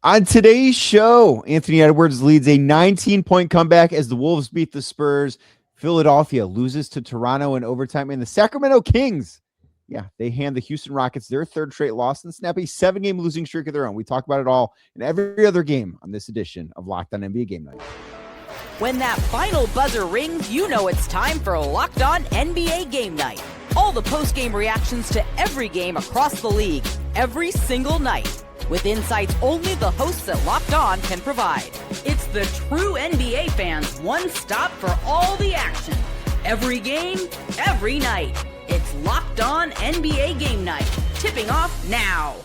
On today's show, Anthony Edwards leads a 19-point comeback as the Wolves beat the Spurs. Philadelphia loses to Toronto in overtime, and the Sacramento Kings, they hand the Houston Rockets their third straight loss and snap a 7-game losing streak of their own. We talk about it all in every other game on this edition of Locked On NBA Game Night. When that final buzzer rings, you know it's time for Locked On NBA Game Night. All the post-game reactions to every game across the league, every single night, with insights only the hosts at Locked On can provide. It's the true NBA fans' one stop for all the action. Every game, every night. It's Locked On NBA Game Night. Tipping off now.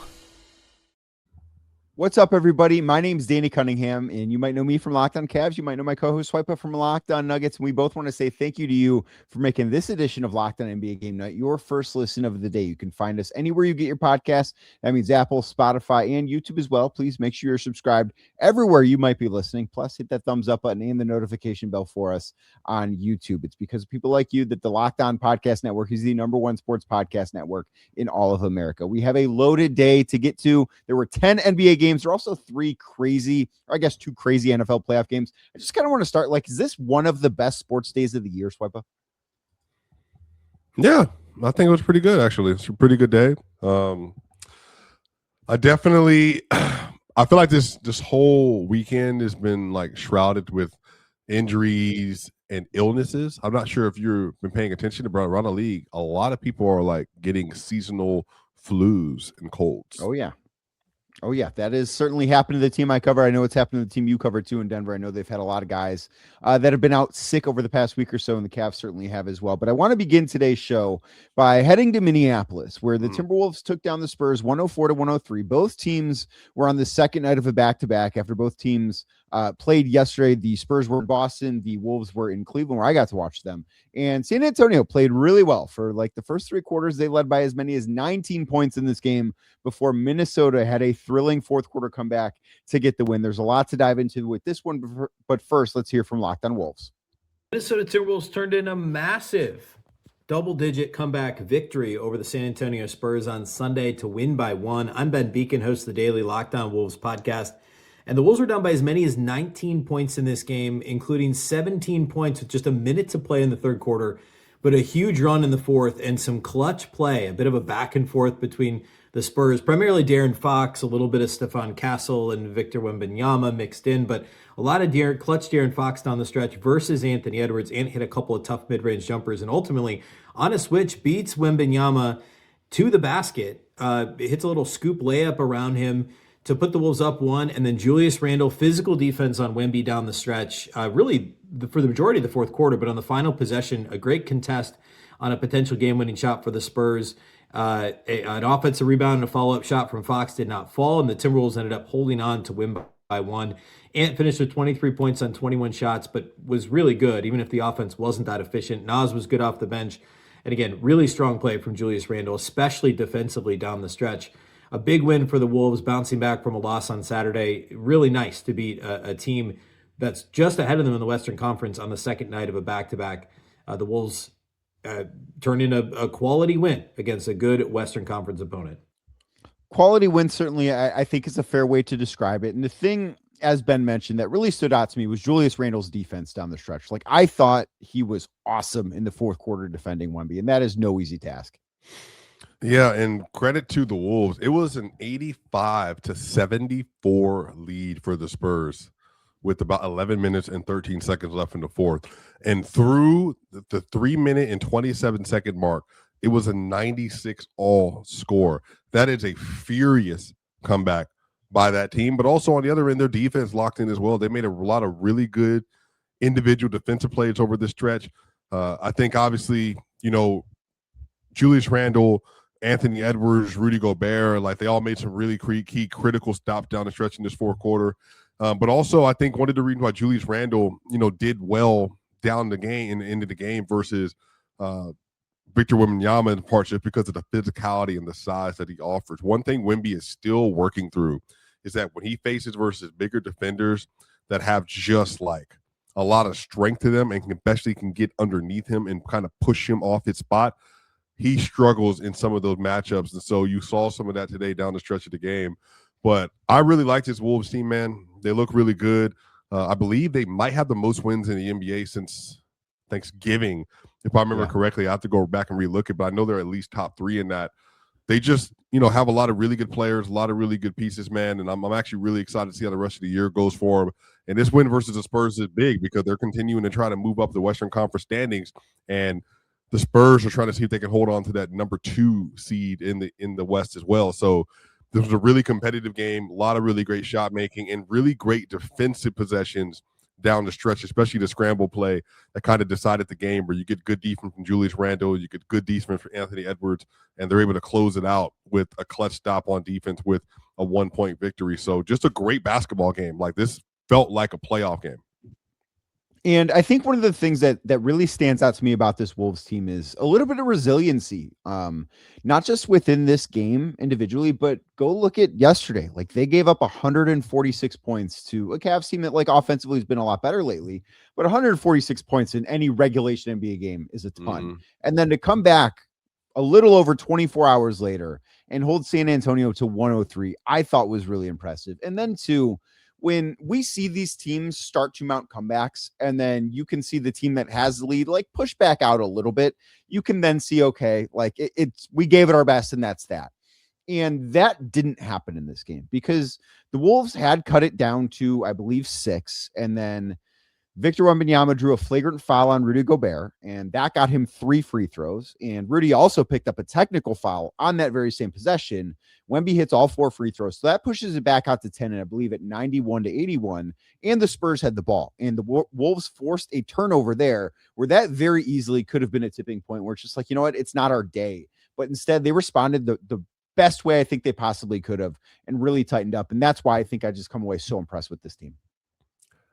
What's up, everybody? My name's Danny Cunningham, and you might know me from Locked On Cavs. You might know my co-host Swipa from Locked On Nuggets, and we both want to say thank you to you for making this edition of Locked On NBA Game Night your first listen of the day. You can find us anywhere you get your podcasts. That means Apple, Spotify, and YouTube as well. Please make sure you're subscribed everywhere you might be listening. Plus, hit that thumbs up button and the notification bell for us on YouTube. It's because of people like you that the Locked On Podcast Network is the #1 sports podcast network in all of America. We have a loaded day to get to. There were 10 NBA games. There are also two crazy NFL playoff games. I just kind of want to start, is this one of the best sports days of the year, Swipa? Yeah, I think it was pretty good, actually. It's a pretty good day. I feel like this whole weekend has been shrouded with injuries and illnesses. I'm not sure if you've been paying attention around the league. A lot of people are getting seasonal flus and colds. Oh, yeah, that is certainly happened to the team I cover. I know it's happened to the team you cover, too, in Denver. I know they've had a lot of guys that have been out sick over the past week or so, and the Cavs certainly have as well. But I want to begin today's show by heading to Minneapolis, where the Timberwolves took down the Spurs 104-103. Both teams were on the second night of a back-to-back after both teams played yesterday. The Spurs were in Boston. The Wolves were in Cleveland, where I got to watch them. And San Antonio played really well. For the first three quarters, they led by as many as 19 points in this game before Minnesota had a thrilling fourth quarter comeback to get the win. There's a lot to dive into with this one, but first, let's hear from Locked On Wolves. Minnesota Timberwolves turned in a massive double-digit comeback victory over the San Antonio Spurs on Sunday to win by 1. I'm Ben Beacon, host of the daily Locked On Wolves podcast. And the Wolves were down by as many as 19 points in this game, including 17 points with just a minute to play in the third quarter, but a huge run in the fourth and some clutch play, a bit of a back and forth between the Spurs, primarily De'Aaron Fox, a little bit of Stephon Castle and Victor Wembanyama mixed in, but a lot of clutch De'Aaron Fox down the stretch versus Anthony Edwards. And hit a couple of tough mid-range jumpers, and ultimately, on a switch, beats Wembanyama to the basket, hits a little scoop layup around him to put the Wolves up 1, and then Julius Randle, physical defense on Wemby down the stretch, really for the majority of the fourth quarter, but on the final possession, a great contest on a potential game-winning shot for the Spurs. An offensive rebound and a follow-up shot from Fox did not fall, and the Timberwolves ended up holding on to win by 1. Ant finished with 23 points on 21 shots, but was really good, even if the offense wasn't that efficient. Naz was good off the bench. And again, really strong play from Julius Randle, especially defensively down the stretch. A big win for the Wolves, bouncing back from a loss on Saturday. Really nice to beat a team that's just ahead of them in the Western Conference on the second night of a back-to-back. The Wolves turned in a quality win against a good Western Conference opponent. Quality win, certainly, I think is a fair way to describe it. And the thing, as Ben mentioned, that really stood out to me was Julius Randle's defense down the stretch. I thought he was awesome in the fourth quarter defending Wemby, and that is no easy task. Yeah, and credit to the Wolves. It was an 85-74 lead for the Spurs with about 11 minutes and 13 seconds left in the fourth. And through the 3-minute and 27-second mark, it was a 96-all score. That is a furious comeback by that team. But also on the other end, their defense locked in as well. They made a lot of really good individual defensive plays over this stretch. I think, obviously, Julius Randle, Anthony Edwards, Rudy Gobert, they all made some really key critical stops down the stretch in this fourth quarter. But also, I think one of the reasons why Julius Randle, did well down the game and into the game versus Victor Wembanyama in parts just because of the physicality and the size that he offers. One thing Wemby is still working through is that when he faces versus bigger defenders that have just a lot of strength to them and especially can get underneath him and kind of push him off his spot, he struggles in some of those matchups. And so you saw some of that today down the stretch of the game. But I really like this Wolves team, man. They look really good. I believe they might have the most wins in the NBA since Thanksgiving. If I remember correctly, I have to go back and relook it, but I know they're at least top 3 in that. They just, have a lot of really good players, a lot of really good pieces, man. And I'm actually really excited to see how the rest of the year goes for them. And this win versus the Spurs is big because they're continuing to try to move up the Western Conference standings. And the Spurs are trying to see if they can hold on to that number 2 seed in the West as well. So this was a really competitive game, a lot of really great shot making and really great defensive possessions down the stretch, especially the scramble play that kind of decided the game, where you get good defense from Julius Randle, you get good defense from Anthony Edwards, and they're able to close it out with a clutch stop on defense with a 1-point victory. So just a great basketball game. Like, this felt like a playoff game. And I think one of the things that really stands out to me about this Wolves team is a little bit of resiliency, not just within this game individually, but go look at yesterday. Like, they gave up 146 points to a Cavs team that, like, offensively has been a lot better lately, but 146 points in any regulation NBA game is a ton. Mm-hmm. And then to come back a little over 24 hours later and hold San Antonio to 103, I thought was really impressive. And then when we see these teams start to mount comebacks, and then you can see the team that has the lead, like, push back out a little bit, you can then see, okay, like, we gave it our best, and that's that. And that didn't happen in this game because the Wolves had cut it down to, I believe, 6. And then Victor Wembanyama drew a flagrant foul on Rudy Gobert, and that got him 3 free throws. And Rudy also picked up a technical foul on that very same possession. Wemby hits all 4 free throws, so that pushes it back out to 10, and I believe at 91-81. And the Spurs had the ball, and the Wolves forced a turnover there where that very easily could have been a tipping point where it's just like, you know what, it's not our day. But instead, they responded the best way I think they possibly could have and really tightened up. And that's why I think I just come away so impressed with this team.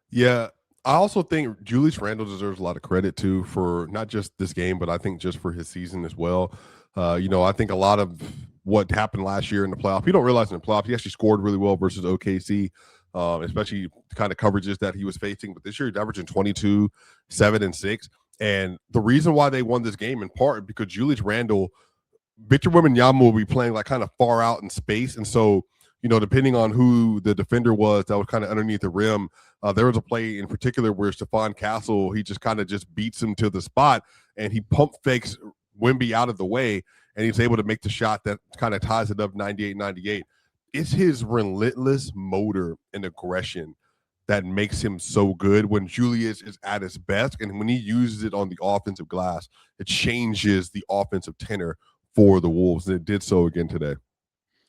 Yeah. I also think Julius Randle deserves a lot of credit too for not just this game, but I think just for his season as well. I think a lot of what happened last year in the playoffs, you don't realize in the playoffs, he actually scored really well versus OKC, especially the kind of coverages that he was facing. But this year, he's averaging 22, 7, and 6. And the reason why they won this game in part because Julius Randle, Victor Wembanyama will be playing like kind of far out in space. And so, depending on who the defender was that was kind of underneath the rim, there was a play in particular where Stephon Castle, he just kind of just beats him to the spot and he pump fakes Wemby out of the way, and he's able to make the shot that kind of ties it up 98-98. It's his relentless motor and aggression that makes him so good when Julius is at his best, and when he uses it on the offensive glass, it changes the offensive tenor for the Wolves, and it did so again today.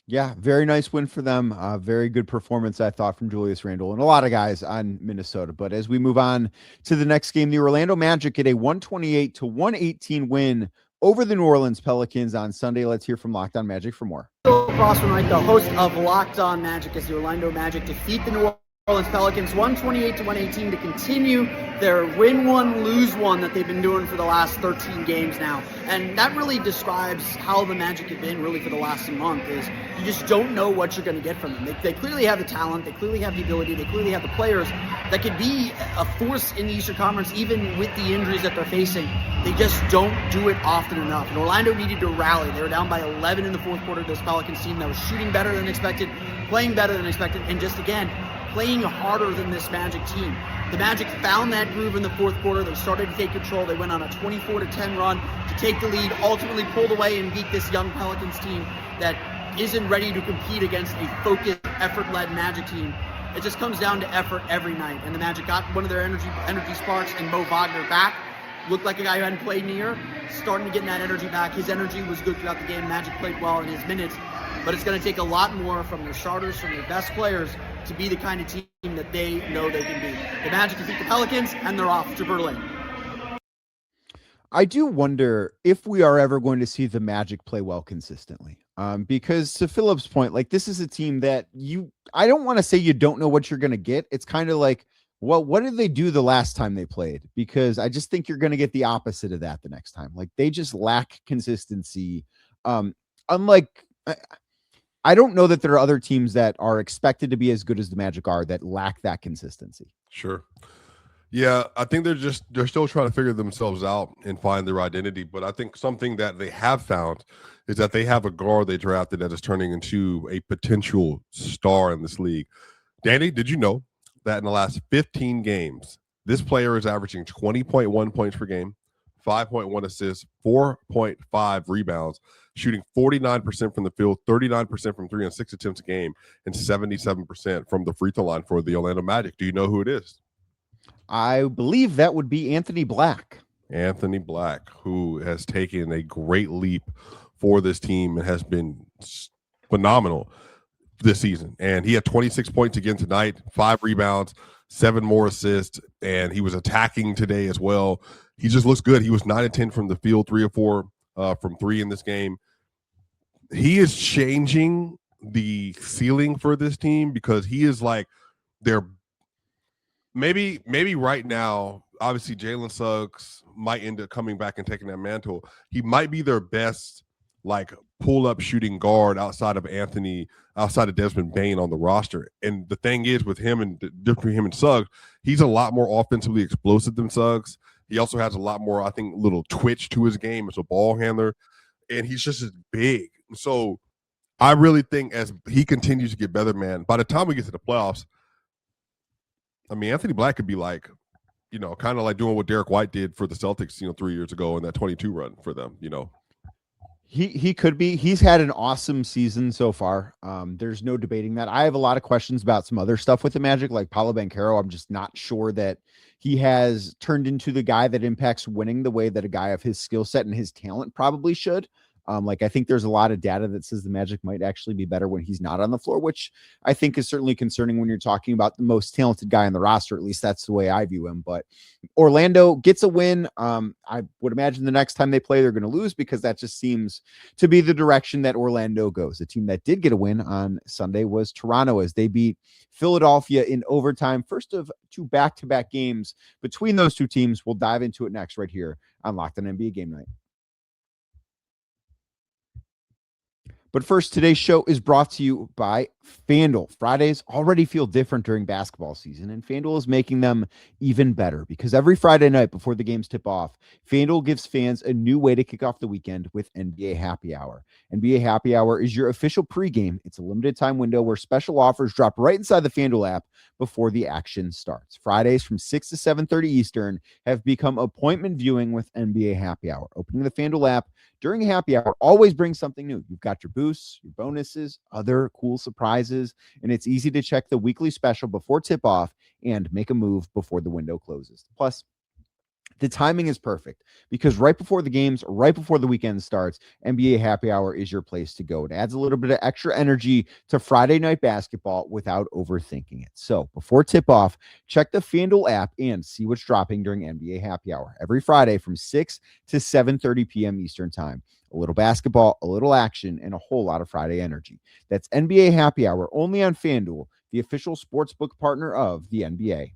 Yeah, very nice win for them. Very good performance, I thought, from Julius Randle and a lot of guys on Minnesota. But as we move on to the next game, the Orlando Magic get a 128-118 win over the New Orleans Pelicans on Sunday. Let's hear from Locked On Magic for more. Across from Mike, the host of Locked On Magic, as the Orlando Magic defeat the New Orleans Pelicans 128-118 to continue their win one, lose one that they've been doing for the last 13 games now. And that really describes how the Magic have been really for the last month, is you just don't know what you're going to get from them. They clearly have the talent, they clearly have the ability, they clearly have the players that could be a force in the Eastern Conference, even with the injuries that they're facing. They just don't do it often enough. And Orlando needed to rally. They were down by 11 in the fourth quarter to this Pelicans team that was shooting better than expected, playing better than expected, and just, again, playing harder than this Magic team. The Magic found that groove in the fourth quarter. They started to take control. They went on a 24-10 run to take the lead, ultimately pulled away and beat this young Pelicans team that isn't ready to compete against a focused, effort-led Magic team. It just comes down to effort every night. And the Magic got one of their energy sparks and Mo Wagner back. Looked like a guy who hadn't played in a year, starting to get that energy back. His energy was good throughout the game. Magic played well in his minutes, but it's going to take a lot more from their starters, from their best players, to be the kind of team that they know they can be. The Magic defeat the Pelicans, and they're off to Berlin. I do wonder if we are ever going to see the Magic play well consistently. Because to Philip's point, like, this is a team that I don't want to say you don't know what you're going to get. It's kind of like, well, what did they do the last time they played? Because I just think you're going to get the opposite of that the next time. Like, they just lack consistency. Unlike, I don't know that there are other teams that are expected to be as good as the Magic are that lack that consistency. Sure. Yeah, I think they're still trying to figure themselves out and find their identity. But I think something that they have found is that they have a guard they drafted that is turning into a potential star in this league. Danny, did you know that in the last 15 games, this player is averaging 20.1 points per game, 5.1 assists, 4.5 rebounds, shooting 49% from the field, 39% from 3 on 6 attempts a game, and 77% from the free throw line for the Orlando Magic. Do you know who it is? I believe that would be Anthony Black. Anthony Black, who has taken a great leap for this team and has been phenomenal this season. And he had 26 points again tonight, 5 rebounds, 7 more assists, and he was attacking today as well. He just looks good. He was 9 and 10 from the field, 3 or 4 from 3 in this game. He is changing the ceiling for this team because he is like their maybe right now. Obviously, Jalen Suggs might end up coming back and taking that mantle. He might be their best like pull-up shooting guard outside of Desmond Bane on the roster. And the thing is with him and different him and Suggs, he's a lot more offensively explosive than Suggs. He also has a lot more, I think, little twitch to his game as a ball handler. And he's just as big. So I really think as he continues to get better, man, by the time we get to the playoffs, I mean, Anthony Black could be like, kind of like doing what Derek White did for the Celtics, 3 years ago in that 22 run for them, He could be. He's had an awesome season so far. There's no debating that. I have a lot of questions about some other stuff with the Magic, like Paolo Banchero. I'm just not sure that he has turned into the guy that impacts winning the way that a guy of his skill set and his talent probably should. I think there's a lot of data that says the Magic might actually be better when he's not on the floor, which I think is certainly concerning when you're talking about the most talented guy on the roster. At least that's the way I view him. But Orlando gets a win. I would imagine the next time they play, they're going to lose because that just seems to be the direction that Orlando goes. The team that did get a win on Sunday was Toronto as they beat Philadelphia in overtime. First of 2 back-to-back games between those two teams. We'll dive into it next right here on Locked On NBA Game Night. But first, today's show is brought to you by FanDuel. Fridays already feel different during basketball season, and FanDuel is making them even better because every Friday night before the games tip off, FanDuel gives fans a new way to kick off the weekend with NBA Happy Hour. NBA Happy Hour is your official pregame. It's a limited time window where special offers drop right inside the FanDuel app before the action starts. Fridays from 6 to 7:30 Eastern have become appointment viewing with NBA Happy Hour. Opening the FanDuel app during Happy Hour always brings something new. You've got your boosts, your bonuses, other cool surprises, and it's easy to check the weekly special before tip-off and make a move before the window closes. Plus, the timing is perfect because right before the games, right before the weekend starts, NBA Happy Hour is your place to go. It adds a little bit of extra energy to Friday night basketball without overthinking it. So before tip-off, check the FanDuel app and see what's dropping during NBA Happy Hour every Friday from 6 to 7:30 p.m. Eastern Time. A little basketball, a little action, and a whole lot of Friday energy. That's NBA Happy Hour only on FanDuel, the official sportsbook partner of the NBA.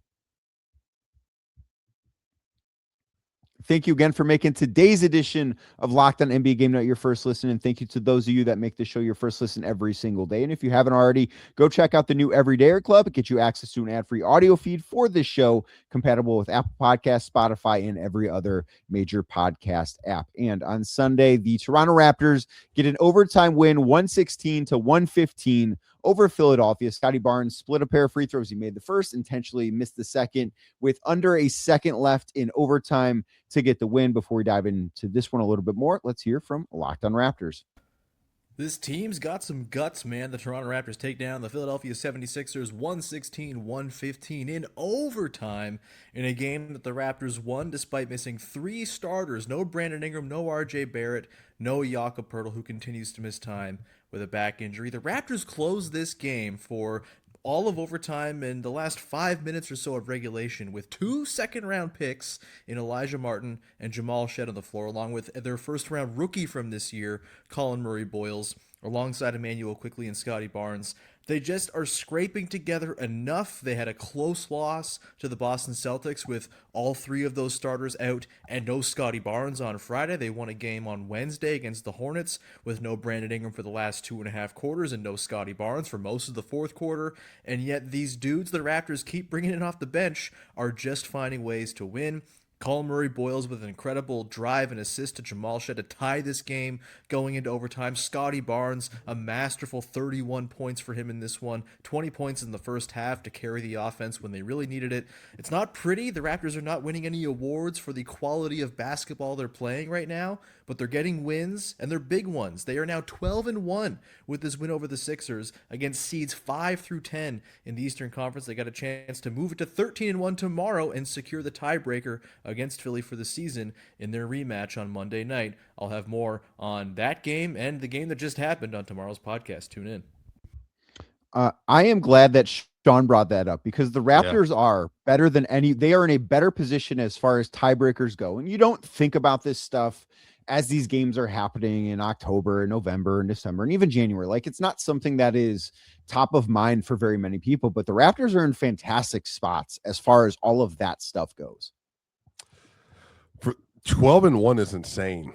Thank you again for making today's edition of Locked On NBA Game Night your first listen. And thank you to those of you that make the show your first listen every single day. And if you haven't already, go check out the new Everydayer Club. It gets you access to an ad-free audio feed for this show, compatible with Apple Podcasts, Spotify, and every other major podcast app. And on Sunday, the Toronto Raptors get an overtime win, 116-115 over Philadelphia. Scotty Barnes split a pair of free throws. He made the first, intentionally missed the second, with under a second left in overtime to get the win. Before we dive into this one a little bit more, let's hear from Locked On Raptors. This team's got some guts, man. The Toronto Raptors take down the Philadelphia 76ers 116-115 in overtime in a game that the Raptors won despite missing 3 starters. No Brandon Ingram, no RJ Barrett, no Jakob Poeltl, who continues to miss time with a back injury. The Raptors closed this game for all of overtime and the last 5 minutes or so of regulation with 2 second-round picks in Elijah Martin and Jamal Shead on the floor, along with their first-round rookie from this year, Colin Murray-Boyles. alongside Emmanuel Quickly and Scotty Barnes. They just are scraping together enough. They had a close loss to the Boston Celtics with all three of those starters out and no Scotty Barnes on Friday. They won a game on Wednesday against the Hornets with no Brandon Ingram for the last 2.5 quarters and no Scotty Barnes for most of the fourth quarter. And yet these dudes the Raptors keep bringing in off the bench are just finding ways to win. Colin Murray-Boyles with an incredible drive and assist to Jamal Shead to tie this game going into overtime. Scotty Barnes, a masterful 31 points for him in this one. 20 points in the first half to carry the offense when they really needed it. It's not pretty. The Raptors are not winning any awards for the quality of basketball they're playing right now, but they're getting wins, and they're big ones. They are now 12-1 with this win over the Sixers against seeds 5 through 10 in the Eastern Conference. They got a chance to move it to 13-1 tomorrow and secure the tiebreaker against Philly for the season in their rematch on Monday night. I'll have more on that game and the game that just happened on tomorrow's podcast. Tune in. I am glad that Sean brought that up because the Raptors are better than any. They are in a better position as far as tiebreakers go. And you don't think about this stuff as these games are happening in October and November and December and even January. Like, it's not something that is top of mind for very many people, but the Raptors are in fantastic spots as far as all of that stuff goes. For 12-1 is insane.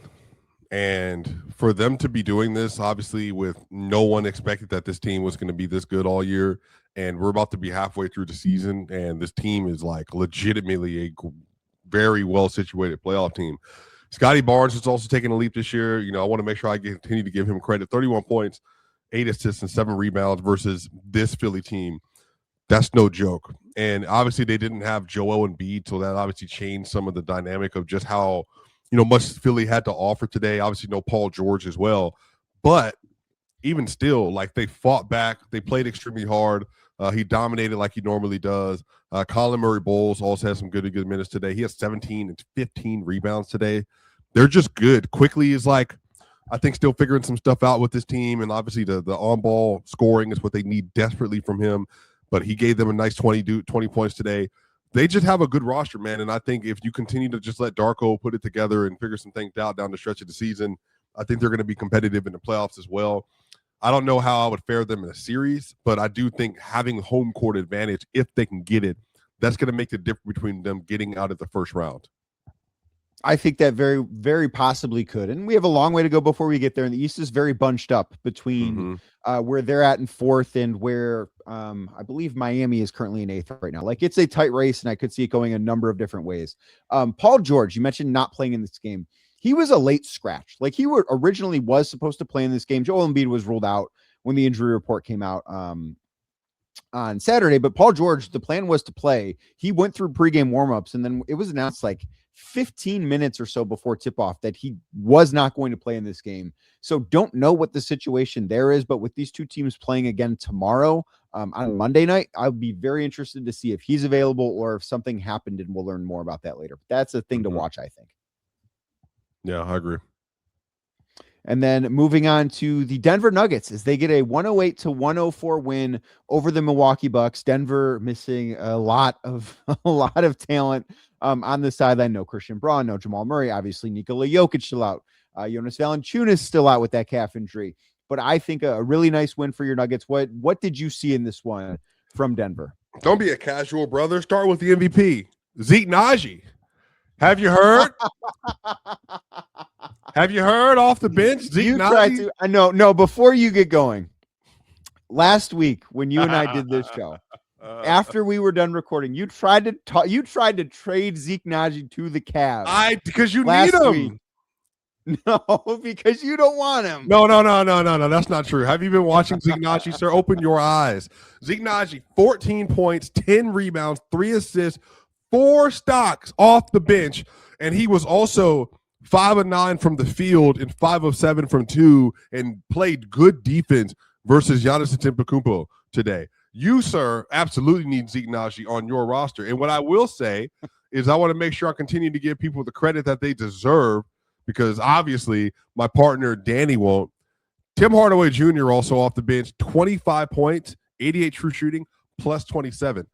And for them to be doing this, obviously, with no one expected that this team was going to be this good all year, and we're about to be halfway through the season, and this team is like legitimately a very well-situated playoff team. Scotty Barnes is also taking a leap this year. You know, I want to make sure I continue to give him credit. 31 points, 8 assists, and 7 rebounds versus this Philly team. That's no joke. And obviously they didn't have Joel Embiid, so that obviously changed some of the dynamic of just how, you know, much Philly had to offer today. Obviously no Paul George as well. But even still, like, they fought back. They played extremely hard. He dominated like he normally does. Colin Murray-Boyles also had some good minutes today. He has 17 and 15 rebounds today. They're just good. Quickly is, like, I think, still figuring some stuff out with this team, and obviously the on-ball scoring is what they need desperately from him. But he gave them a nice 20 points today. They just have a good roster, man, and I think if you continue to just let Darko put it together and figure some things out down the stretch of the season, I think they're going to be competitive in the playoffs as well. I don't know how I would fare them in a series, but I do think having home court advantage, if they can get it, that's going to make the difference between them getting out of the first round. I think that very, very possibly could. And we have a long way to go before we get there. And the East is very bunched up between where they're at in fourth and where I believe Miami is currently in eighth right now. Like, it's a tight race, and I could see it going a number of different ways. Paul George, you mentioned not playing in this game. He was a late scratch. Like, he originally was supposed to play in this game. Joel Embiid was ruled out when the injury report came out on Saturday, but Paul George, the plan was to play. He went through pregame warmups, and then it was announced like 15 minutes or so before tip-off that he was not going to play in this game. So don't know what the situation there is, but with these two teams playing again tomorrow on Monday night, I'll be very interested to see if he's available or if something happened, and we'll learn more about that later. That's a thing to watch, I think. Yeah, I agree. And then moving on to the Denver Nuggets as they get a 108-104 win over the Milwaukee Bucks. Denver missing a lot of talent on the sideline. No Christian Braun, no Jamal Murray, obviously Nikola Jokic still out. Jonas Valanciunas still out with that calf injury. But I think a really nice win for your Nuggets. What did you see in this one from Denver? Don't be a casual, brother. Start with the MVP, Zeke Naji. Have you heard? Have you heard off the bench? Zeke Naji? I know. No, before you get going, last week when you and I did this show, after we were done recording, you tried to trade Zeke Naji to the Cavs. Because you need him. Week. No, because you don't want him. No. That's not true. Have you been watching Zeke Naji, sir? Open your eyes. Zeke Naji, 14 points, 10 rebounds, 3 assists, 4 stocks off the bench, and he was also 5 of 9 from the field and 5 of 7 from 2, and played good defense versus Giannis Antetokounmpo today. You, sir, absolutely need Zeke Naji on your roster. And what I will say is I want to make sure I continue to give people the credit that they deserve, because obviously my partner Danny won't. Tim Hardaway Jr. also off the bench, 25 points, 88 true shooting, plus 27.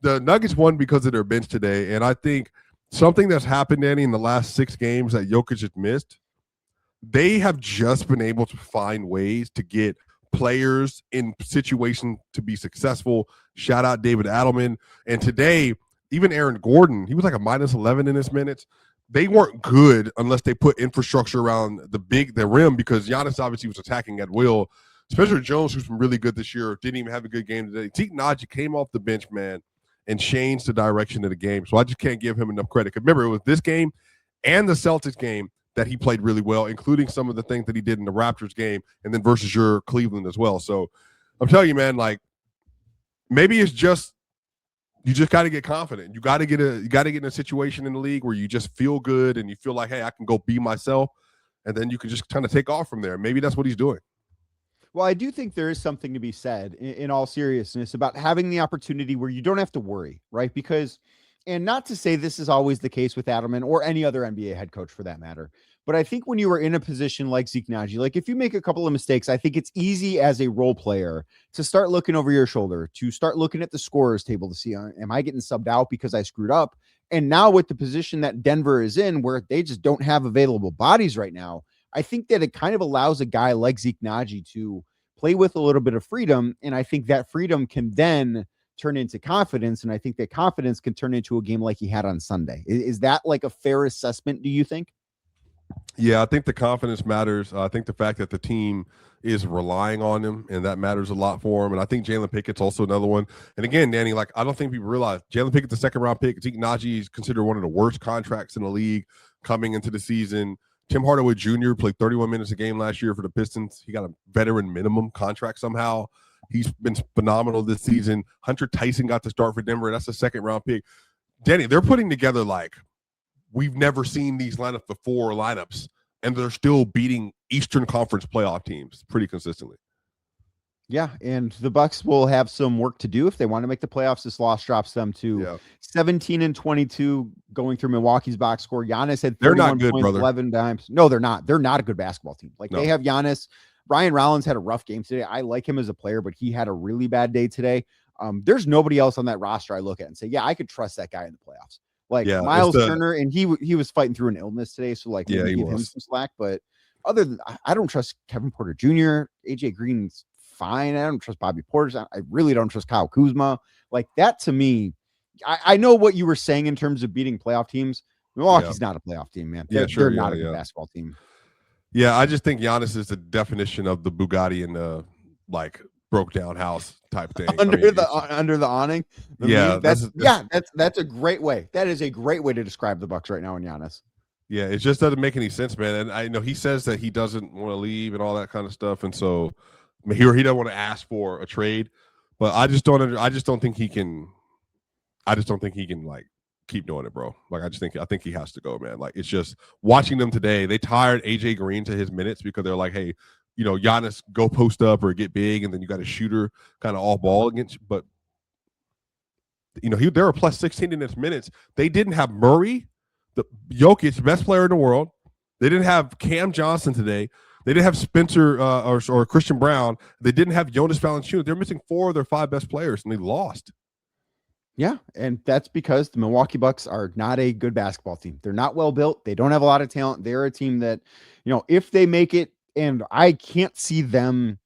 The Nuggets won because of their bench today, and I think something that's happened, Danny, in the last 6 games that Jokic has missed, they have just been able to find ways to get players in situations to be successful. Shout out David Adelman. And today, even Aaron Gordon, he was like a -11 in his minutes. They weren't good unless they put infrastructure around the rim, because Giannis obviously was attacking at will. Spencer Jones, who's been really good this year, didn't even have a good game today. Zeke Naji came off the bench, man, and changed the direction of the game. So I just can't give him enough credit. Because remember, it was this game and the Celtics game that he played really well, including some of the things that he did in the Raptors game and then versus your Cleveland as well. So I'm telling you, man, like, maybe it's just, you just got to get confident. You got to get in a situation in the league where you just feel good and you feel like, hey, I can go be myself. And then you can just kind of take off from there. Maybe that's what he's doing. Well, I do think there is something to be said in all seriousness about having the opportunity where you don't have to worry, right? Because, and not to say this is always the case with Adelman or any other NBA head coach for that matter, but I think when you are in a position like Zeke Naji, like if you make a couple of mistakes, I think it's easy as a role player to start looking over your shoulder, to start looking at the scorer's table to see, am I getting subbed out because I screwed up? And now with the position that Denver is in, where they just don't have available bodies right now, I think that it kind of allows a guy like Zeke Naji to play with a little bit of freedom. And I think that freedom can then turn into confidence. And I think that confidence can turn into a game like he had on Sunday. Is that like a fair assessment, do you think? Yeah, I think the confidence matters. I think the fact that the team is relying on him, and that matters a lot for him. And I think Jalen Pickett's also another one. And again, Danny, like, I don't think people realize Jalen Pickett's the second-round pick. Zeke Naji is considered one of the worst contracts in the league coming into the season. Tim Hardaway Jr. played 31 minutes a game last year for the Pistons. He got a veteran minimum contract somehow. He's been phenomenal this season. Hunter Tyson got to start for Denver. That's a second-round pick. Danny, they're putting together, like, we've never seen these lineups before, and they're still beating Eastern Conference playoff teams pretty consistently. Yeah, and the Bucks will have some work to do if they want to make the playoffs. This loss drops them to 17-22 going through Milwaukee's box score. Giannis had 31 they're not good, points, brother. 11 dimes. No, they're not. They're not a good basketball team. Like, they have Giannis. Brian Rollins had a rough game today. I like him as a player, but he had a really bad day today. There's nobody else on that roster I look at and say, yeah, I could trust that guy in the playoffs. Like, Miles Turner, and he was fighting through an illness today, so like, maybe give him some slack. But other than, I don't trust Kevin Porter Jr., AJ Green's fine. I don't trust Bobby Portis. I really don't trust Kyle Kuzma. Like, that to me, I know what you were saying in terms of beating playoff teams. Milwaukee's not a playoff team, man. They're not a good basketball team. Yeah, I just think Giannis is the definition of the Bugatti in the, like, broke down house type thing under the awning. That's a great way. That is a great way to describe the Bucks right now in Giannis. Yeah, it just doesn't make any sense, man. And I know he says that he doesn't want to leave and all that kind of stuff, and so he doesn't want to ask for a trade. But I just don't think he can like keep doing it, bro. Like, I think he has to go, man. Like, it's just watching them today. They tired AJ Green to his minutes because they're like, hey, you know, Giannis, go post up or get big, and then you got a shooter kind of all ball against you. But, you know, they were plus 16 in his minutes. They didn't have Murray, the Jokic, best player in the world. They didn't have Cam Johnson today. They didn't have Spencer or Christian Brown. They didn't have Jonas Valanciunas. They're missing 4 of their 5 best players, and they lost. Yeah, and that's because the Milwaukee Bucks are not a good basketball team. They're not well built. They don't have a lot of talent. They're a team that, you know, if they make it, and I can't see them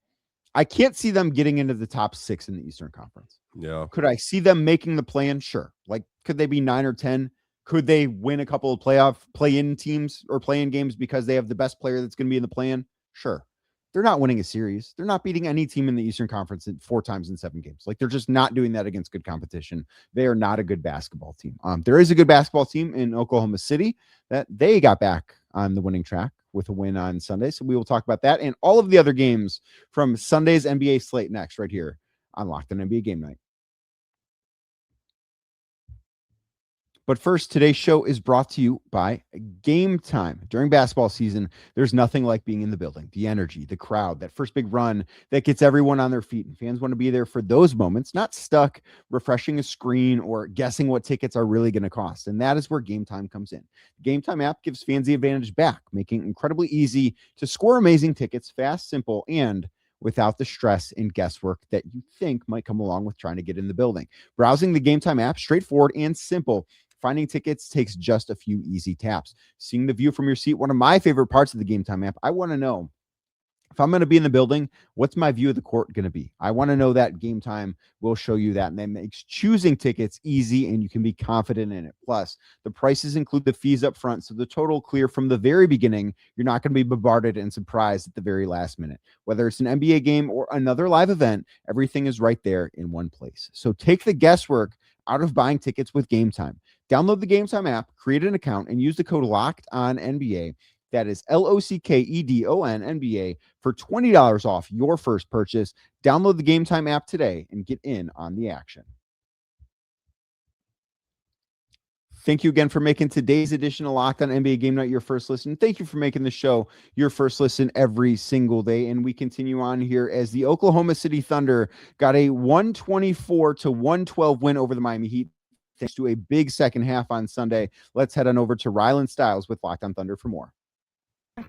getting into the top 6 in the Eastern Conference. Yeah. Could I see them making the play-in? Sure. Like, could they be 9 or 10? Could they win a couple of play-in teams or play-in games because they have the best player that's going to be in the play-in? Sure. They're not winning a series. They're not beating any team in the Eastern Conference 4 times in 7 games. Like, they're just not doing that against good competition. They are not a good basketball team. There is a good basketball team in Oklahoma City that they got back on the winning track with a win on Sunday. So we will talk about that and all of the other games from Sunday's NBA slate next, right here on Locked On NBA Game Night. But first, today's show is brought to you by Game Time. During basketball season, there's nothing like being in the building, the energy, the crowd, that first big run that gets everyone on their feet. And fans want to be there for those moments, not stuck refreshing a screen or guessing what tickets are really going to cost. And that is where Game Time comes in. The Game Time app gives fans the advantage back, making it incredibly easy to score amazing tickets, fast, simple, and without the stress and guesswork that you think might come along with trying to get in the building. Browsing the Game Time app, straightforward and simple. Finding tickets takes just a few easy taps. Seeing the view from your seat, one of my favorite parts of the Game Time app. I want to know, if I'm going to be in the building, what's my view of the court going to be? I want to know that. Game Time will show you that, and that makes choosing tickets easy, and you can be confident in it. Plus, the prices include the fees up front, so the total clear from the very beginning. You're not going to be bombarded and surprised at the very last minute. Whether it's an NBA game or another live event, everything is right there in one place. So take the guesswork out of buying tickets with Game Time. Download the Game Time app, create an account, and use the code LOCKEDONNBA. That is LOCKEDON NBA for $20 off your first purchase. Download the Game Time app today and get in on the action. Thank you again for making today's edition of Locked On NBA Game Night your first listen. Thank you for making the show your first listen every single day. And we continue on here as the Oklahoma City Thunder got a 124-112 win over the Miami Heat, thanks to a big second half on Sunday. Let's head on over to Rylan Stiles with Locked On Thunder for more.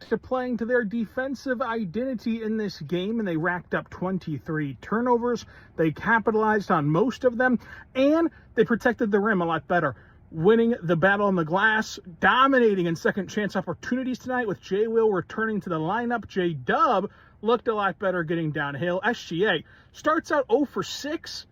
To playing to their defensive identity in this game, and they racked up 23 turnovers. They capitalized on most of them, and they protected the rim a lot better, winning the battle on the glass, dominating in second chance opportunities tonight with J. Will returning to the lineup. J. Dub looked a lot better getting downhill. SGA starts out 0 for 6,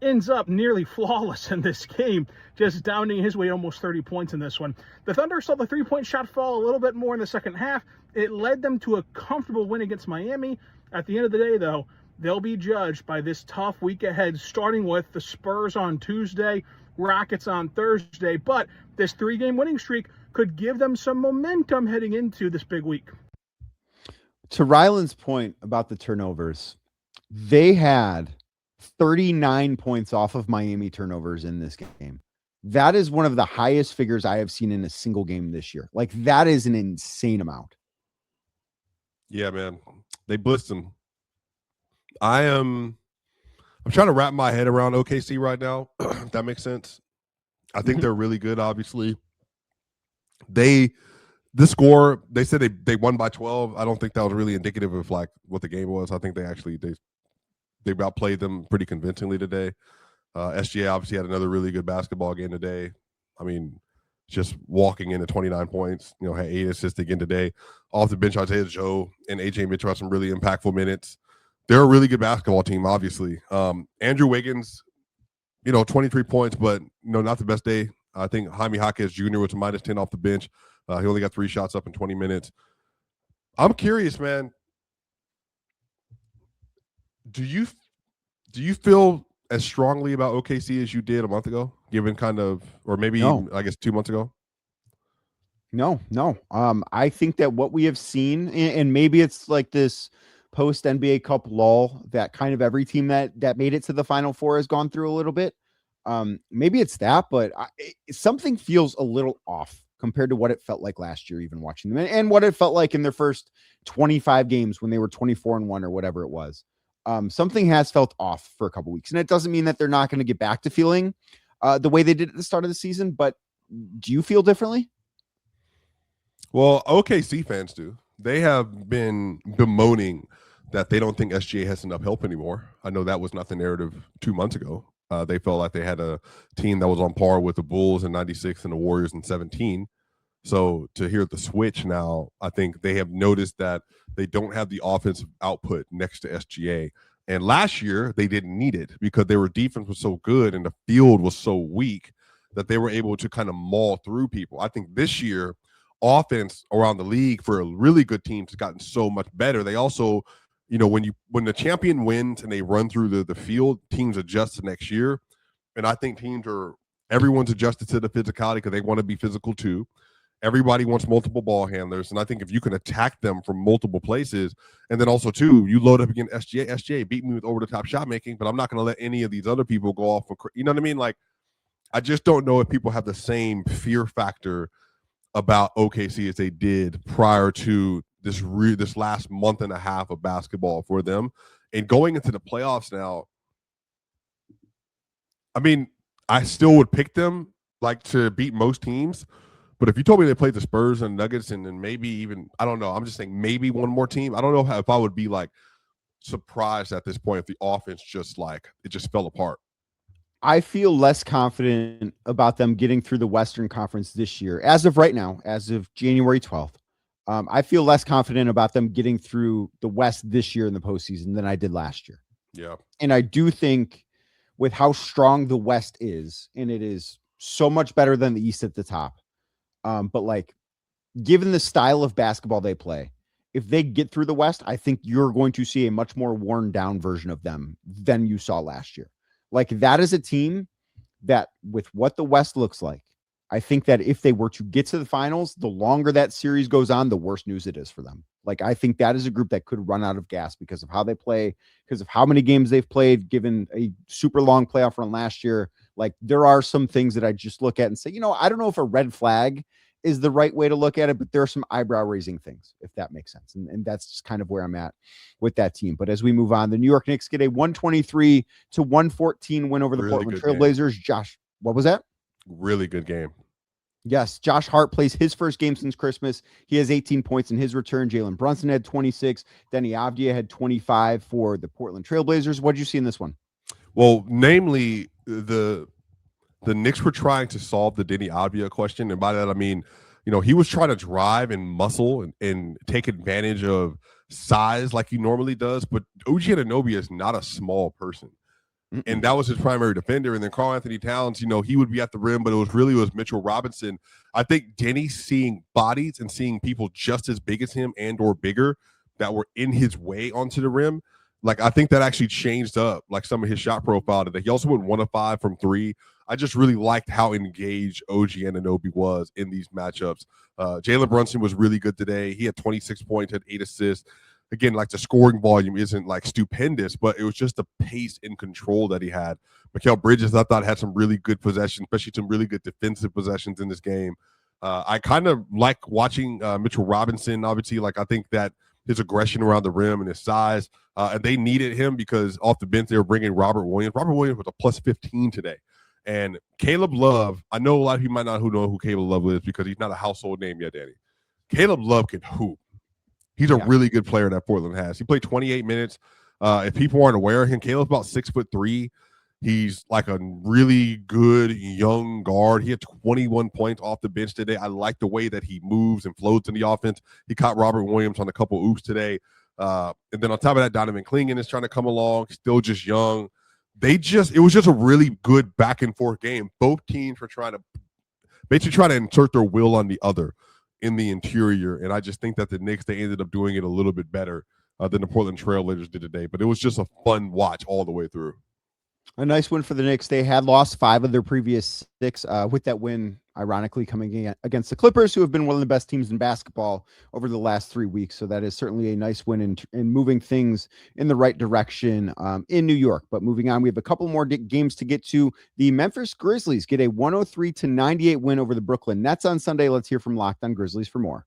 ends up nearly flawless in this game, just downinging his way almost 30 points in this one. The Thunder saw the three-point shot fall a little bit more in the second half. It led them to a comfortable win against Miami. At the end of the day, though, they'll be judged by this tough week ahead, starting with the Spurs on Tuesday, Rockets on Thursday. But this 3-game winning streak could give them some momentum heading into this big week. To Ryland's point about the turnovers, they had 39 points off of Miami turnovers in this game. That is one of the highest figures I have seen in a single game this year. Like, that is an insane amount. Yeah, man. They blitzed them. I'm trying to wrap my head around OKC right now, if that makes sense. I think they're really good, obviously. The score, they said they won by 12. I don't think that was really indicative of like what the game was. I think they outplayed them pretty convincingly today. SGA obviously had another really good basketball game today. I mean, just walking into 29 points, had 8 assists again today. Off the bench, Isaiah Joe and AJ Mitchell had some really impactful minutes. They're a really good basketball team, obviously. Andrew Wiggins, 23 points, but not the best day. I think Jaime Jaquez Jr. was a -10 off the bench. He only got 3 shots up in 20 minutes. I'm curious, man. Do you feel as strongly about OKC as you did a month ago, given or maybe No. even, I guess 2 months ago? No. I think that what we have seen, and maybe it's like this post NBA Cup lull that kind of every team that made it to the Final Four has gone through a little bit. Maybe it's that, but something feels a little off compared to what it felt like last year, even watching them, and what it felt like in their first 25 games when they were 24-1 or whatever it was. Something has felt off for a couple weeks, and it doesn't mean that they're not going to get back to feeling the way they did at the start of the season. But do you feel differently? Well, OKC fans do. They have been bemoaning that they don't think SGA has enough help anymore. I know that was not the narrative 2 months ago. They felt like they had a team that was on par with the Bulls in 96 and the Warriors in 17. So to hear the switch now, I think they have noticed that they don't have the offensive output next to SGA. And last year, they didn't need it because their defense was so good and the field was so weak that they were able to kind of maul through people. I think this year, offense around the league for really good teams has gotten so much better. They also, when the champion wins and they run through the field, teams adjust to next year. And I think everyone's adjusted to the physicality because they want to be physical too. Everybody wants multiple ball handlers, and I think if you can attack them from multiple places, and then also too, you load up against SGA beat me with over-the-top shot making, but I'm not going to let any of these other people go off. You know what I mean? Like, I just don't know if people have the same fear factor about OKC as they did prior to this last month and a half of basketball for them. And going into the playoffs now, I mean, I still would pick them like to beat most teams. But if you told me they played the Spurs and Nuggets and then maybe even, I don't know, I'm just saying maybe one more team, I don't know if I would be like surprised at this point if the offense just fell apart. I feel less confident about them getting through the Western Conference this year. As of right now, as of January 12th, I feel less confident about them getting through the West this year in the postseason than I did last year. Yeah. And I do think with how strong the West is, and it is so much better than the East at the top. But like, given the style of basketball they play, if they get through the West, I think you're going to see a much more worn down version of them than you saw last year. Like, that is a team that, with what the West looks like, I think that if they were to get to the finals, the longer that series goes on, the worse news it is for them. Like, I think that is a group that could run out of gas because of how they play, because of how many games they've played, given a super long playoff run last year. Like, there are some things that I just look at and say, I don't know if a red flag is the right way to look at it, but there are some eyebrow raising things, if that makes sense. And that's just kind of where I'm at with that team. But as we move on, the New York Knicks get a 123-114 win over the Portland Trailblazers. Josh, what was that? Really good game. Yes, Josh Hart plays his first game since Christmas. He has 18 points in his return. Jalen Brunson had 26. Denny Avdia had 25 for the Portland Trailblazers. What did you see in this one? Well, namely, the Knicks were trying to solve the Denny Avdia question. And by that, I mean, he was trying to drive and muscle and take advantage of size like he normally does. But OG Anunoby is not a small person. And that was his primary defender. And then Karl Anthony Towns, he would be at the rim, but it was Mitchell Robinson. I think Denny seeing bodies and seeing people just as big as him and or bigger that were in his way onto the rim. Like, I think that actually changed up like some of his shot profile today. He also went 1 of 5 from 3. I just really liked how engaged OG Anunoby was in these matchups. Jalen Brunson was really good today. He had 26 points, had 8 assists. Again, like, the scoring volume isn't like stupendous, but it was just the pace and control that he had. Mikal Bridges, I thought, had some really good possessions, especially some really good defensive possessions in this game. I kind of like watching Mitchell Robinson. Obviously, like, I think that his aggression around the rim and his size, and they needed him because off the bench they were bringing Robert Williams. Robert Williams was a plus 15 today. And Caleb Love, I know a lot of people might not know who Caleb Love is because he's not a household name yet, Danny. Caleb Love can hoop. He's a really good player that Portland has. He played 28 minutes. If people aren't aware of him, Caleb's about 6'3". He's like a really good young guard. He had 21 points off the bench today. I like the way that he moves and floats in the offense. He caught Robert Williams on a couple oops today. And then on top of that, Donovan Clingan is trying to come along, still just young. It was just a really good back and forth game. Both teams were trying to insert their will on the other in the interior. And I just think that the Knicks, they ended up doing it a little bit better than the Portland Trailblazers did today. But it was just a fun watch all the way through. A nice win for the Knicks. They had lost 5 of their previous 6 with that win, ironically, coming against the Clippers, who have been one of the best teams in basketball over the last 3 weeks. So that is certainly a nice win in moving things in the right direction in New York. But moving on, we have a couple more games to get to. The Memphis Grizzlies get a 103-98 win over the Brooklyn Nets on Sunday. Let's hear from Locked On Grizzlies for more.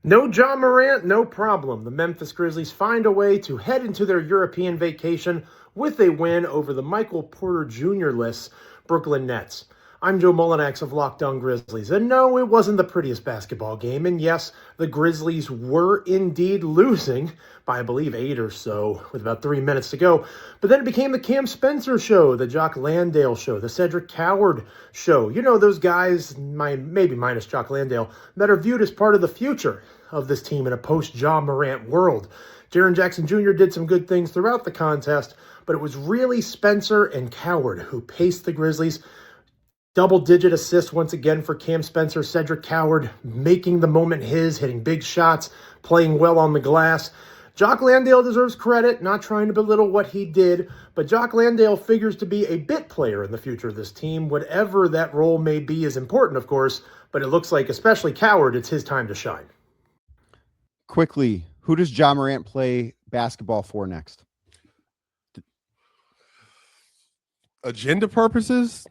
No Ja Morant, no problem. The Memphis Grizzlies find a way to head into their European vacation with a win over the Michael Porter Jr.-less Brooklyn Nets. I'm Joe Mullinax of Locked On Grizzlies, and no, it wasn't the prettiest basketball game, and yes, the Grizzlies were indeed losing by, I believe, 8 or so with about 3 minutes to go, but then it became the Cam Spencer show, the Jock Landale show, the Cedric Coward show. Those guys, maybe minus Jock Landale, that are viewed as part of the future of this team in a post-Ja Morant world. Jaren Jackson Jr. did some good things throughout the contest, but it was really Spencer and Coward who paced the Grizzlies. Double-digit assists once again for Cam Spencer, Cedric Coward making the moment his, hitting big shots, playing well on the glass. Jock Landale deserves credit, not trying to belittle what he did, but Jock Landale figures to be a bit player in the future of this team. Whatever that role may be is important, of course, but it looks like, especially Coward, it's his time to shine. Quickly, who does Ja Morant play basketball for next? Agenda purposes?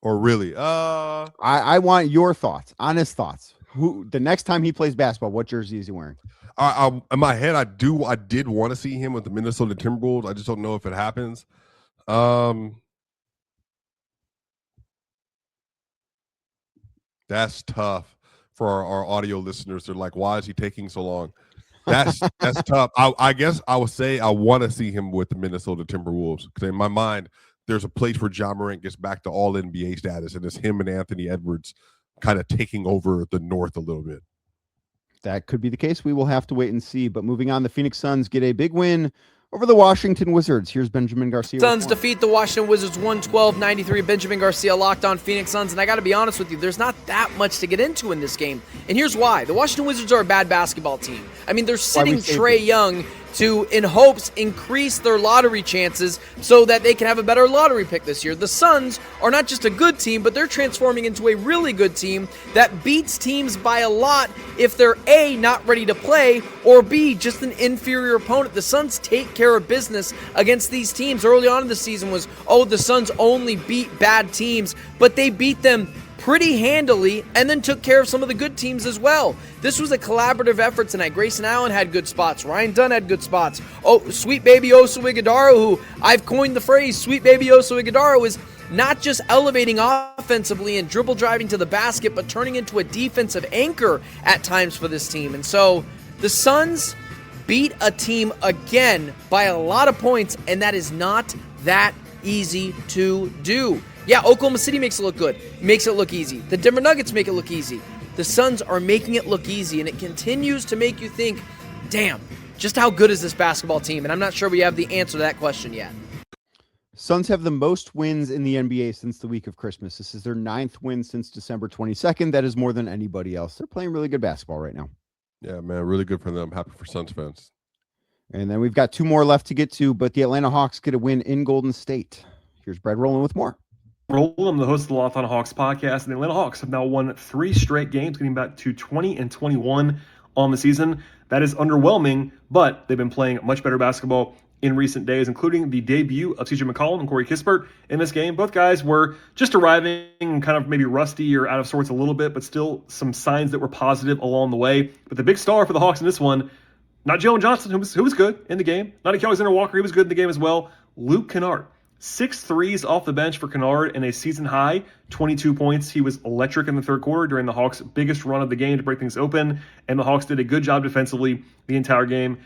Or really? I want your thoughts, honest thoughts. Who the next time he plays basketball, what jersey is he wearing? In my head, I did want to see him with the Minnesota Timberwolves. I just don't know if it happens. That's tough for our audio listeners. They're like, why is he taking so long? That's tough. I guess I would say I want to see him with the Minnesota Timberwolves because in my mind, there's a place where Ja Morant gets back to all NBA status, and it's him and Anthony Edwards kind of taking over the North a little bit. That could be the case. We will have to wait and see. But moving on, the Phoenix Suns get a big win over the Washington Wizards. Here's Benjamin Garcia. Suns defeat the Washington Wizards 112-93. Benjamin Garcia locked on Phoenix Suns. And I got to be honest with you, there's not that much to get into in this game. And here's why. The Washington Wizards are a bad basketball team. I mean, they're sitting Trae Young to, in hopes, increase their lottery chances so that they can have a better lottery pick this year. The Suns are not just a good team, but they're transforming into a really good team that beats teams by a lot if they're A, not ready to play, or B, just an inferior opponent. The Suns take care of business against these teams. Early on in the season was, the Suns only beat bad teams, but they beat them pretty handily and then took care of some of the good teams as well. This was a collaborative effort tonight. Grayson Allen had good spots. Ryan Dunn had good spots. Sweet Baby Oso Ighodaro, who I've coined the phrase, Sweet Baby Oso Ighodaro, is not just elevating offensively and dribble driving to the basket, but turning into a defensive anchor at times for this team. And so the Suns beat a team again by a lot of points, and that is not that easy to do. Yeah, Oklahoma City makes it look good, makes it look easy. The Denver Nuggets make it look easy. The Suns are making it look easy, and it continues to make you think, damn, just how good is this basketball team? And I'm not sure we have the answer to that question yet. Suns have the most wins in the NBA since the week of Christmas. This is their 9th win since December 22nd. That is more than anybody else. They're playing really good basketball right now. Yeah, man, really good for them. Happy for Suns fans. And then we've got 2 more left to get to, but the Atlanta Hawks get a win in Golden State. Here's Brad Rowland with more. I'm the host of the Locked On Hawks podcast, and the Atlanta Hawks have now won 3 straight games, getting back to 20-21 on the season. That is underwhelming, but they've been playing much better basketball in recent days, including the debut of CJ McCollum and Corey Kispert in this game. Both guys were just arriving and kind of maybe rusty or out of sorts a little bit, but still some signs that were positive along the way. But the big star for the Hawks in this one, not Jalen Johnson, who was good in the game, not Alexander Walker, he was good in the game as well. Luke Kennard. 6 threes off the bench for Kennard and a season high 22 points. He was electric in the third quarter during the Hawks' biggest run of the game to break things open, and the Hawks did a good job defensively the entire game.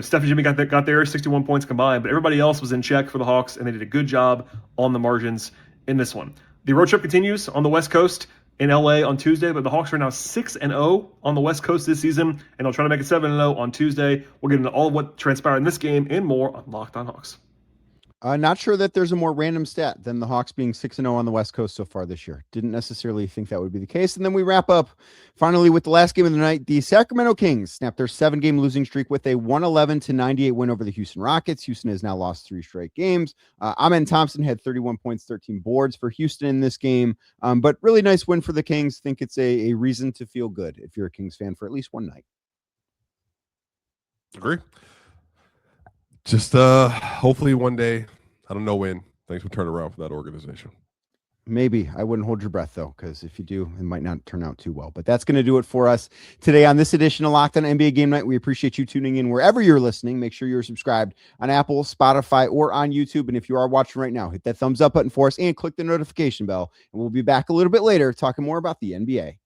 Steph and Jimmy got there 61 points combined, but everybody else was in check for the Hawks, and they did a good job on the margins in this one. The road trip continues on the West Coast in LA on Tuesday, but the Hawks are now 6-0 on the West Coast this season, and they'll try to make it 7-0 on Tuesday. We'll get into all of what transpired in this game and more on Locked On Hawks. Not sure that there's a more random stat than the Hawks being 6-0 on the West Coast so far this year. Didn't necessarily think that would be the case. And then we wrap up finally with the last game of the night. The Sacramento Kings snapped their 7-game losing streak with a 111-98 win over the Houston Rockets. Houston has now lost 3 straight games. Amen Thompson had 31 points, 13 boards for Houston in this game. But really nice win for the Kings. Think it's a reason to feel good if you're a Kings fan for at least one night. Agree. Just hopefully one day, I don't know when, things will turn around for that organization. Maybe. I wouldn't hold your breath, though, because if you do, it might not turn out too well. But that's going to do it for us today on this edition of Locked On NBA Game Night. We appreciate you tuning in wherever you're listening. Make sure you're subscribed on Apple, Spotify, or on YouTube. And if you are watching right now, hit that thumbs up button for us and click the notification bell. And we'll be back a little bit later talking more about the NBA.